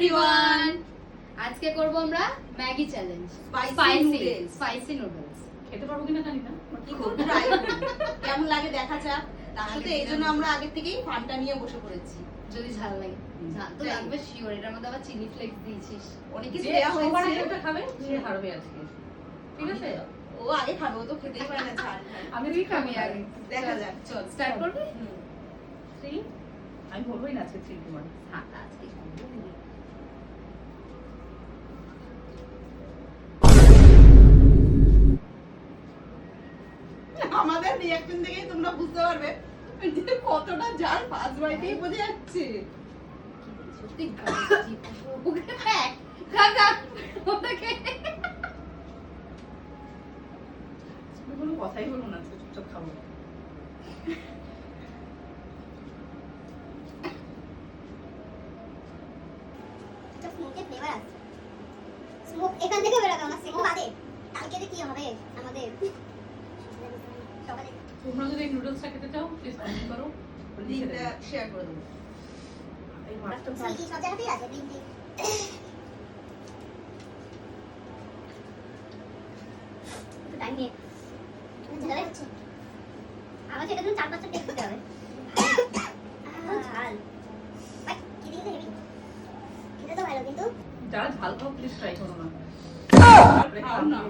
Everyone, আজকে করব আমরা ম্যাগি চ্যালেঞ্জ। স্পাইসি নুডলস খেতে পারবো কিনা জানি না, খুব ট্রাই কেমন লাগে দেখা যাক। তার সাথে এই জন্য আমরা আগে থেকেই ফান্টা নিয়ে বসে পড়েছি। যদি ঝাল লাগে, ঝাল তো লাগবে শিওর। এটার মধ্যে আবার চিলি ফ্লেক্স দিয়েছিস। অনেক কিছু যে দেয়া সবার হয়েছে। আগে খাবে সে হারবে আজকে, ঠিক আছে? ও আগে খাবে, ও তো খেতেই পারে না ঝাল। আমি তুই খাবি খাবি আগে। আগে। দেখা যাক, চল স্টার্ট করবি? থ্রি, আমি বলবোই না আজকে থ্রি তোমার। হ্যাঁ, আজকে খাবো। আমাদের রিঅ্যাকশন দেখেই তোমরা বুঝতে পারবে যে কতটা ঝাল ফার্স্ট বাইটেই বোঝা যাচ্ছে। সত্যি গাছি বুকে প্যাক কাকা ওটাকে তুমি কোনো কথাই বলো না, আজকে চুপচাপ খাবো। স্মোকের ফ্লেভার আছে। স্মোক এখান থেকে বেরোবে, আমার স্মোক বাদে কালকে কি হবে আমাদের সকালে। তোমরা যদি নুডলসটা খেতে চাও প্লিজ কমেন্ট করো, লিংকটা শেয়ার করে দেবো। এই মাছটা সুইটি সজ্জার হাতেই আছে গ্রিন টি। একটু টাইম নিয়ে ঝাল হচ্ছে। আমার সেটা জন্য 4-5টা টেস্ট দিতে হবে। ঝাল বাট খেতে খেতে হেভি। খেতে তো ভালো, কিন্তু যারা ঝাল খাও প্লিজ ট্রাই করো না। খাও না,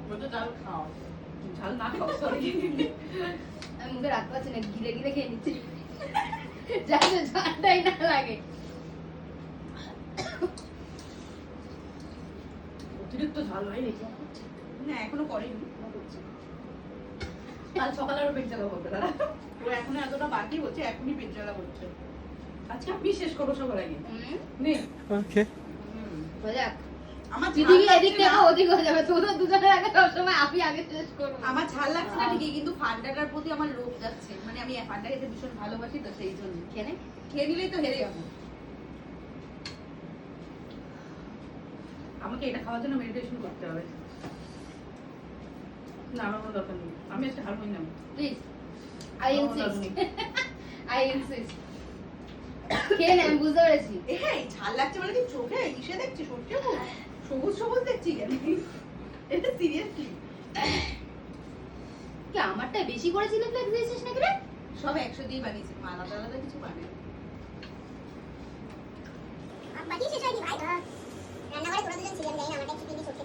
বলতো ঝাল খাও। ঝাল না খাও, সরি। আমি মুখে রাখতে পারছি না, গিলে গিলে খেয়ে নিচ্ছি যাতে ঝালটাই না লাগে। অতিরিক্ত ঝাল হয় নাকি? না এখনো করেনি। কাল সকালে আরো পেট জ্বালা করবে তারা। ও এখনো এতটা বাকি হচ্ছে, এখনই পেট জ্বালা করছে। আজকে আমি শেষ করবো সবার আগে। হুম, নে Okay. হয়ে যাক। আমার দিদি ঝাল এদিক লাগছে থেকে না। ওদিক হয়ে যাবে, তোদের দুজনের আগে সবসময় আমি আগে শেষ করবো। আমার ঝাল লাগছে না ঠিকই, কিন্তু ফান্ডাটার প্রতি আমার লোভ যাচ্ছে। মানে আমি ফান্ডা খেতে ভীষণ ভালোবাসি, তো সেই জন্য খেয়ে নে। খেয়ে নিলেই তো হেরে যাবো। আমাকে এটা খাওয়ার জন্য মেডিটেশন করতে হবে। না আমার কোনো দরকার নেই, আমি আজকে হারবই না। প্লিজ, আই আমার ইনসিস্ট, দরকার নেই। I insist. খেয়ে নে, আমি বুঝতে পেরেছি। এই ঝাল লাগছে মানে কি চোখে ইসে দেখছি, সত্যি সবুজ সবুজ দেখছি কেন? এটা সিরিয়াসলি কি আমারটা বেশি করে চিলি ফ্লেক্স দিয়েছিস নাকি রে? সব 100 দিয়ে বানিয়েছি, আলাদা আলাদা কিছু বানাই। বাকি শেষ হয়নি ভাই। রান্না করে তোরা দুজন ছিলেন, জানি না আমারটা কি ছুটে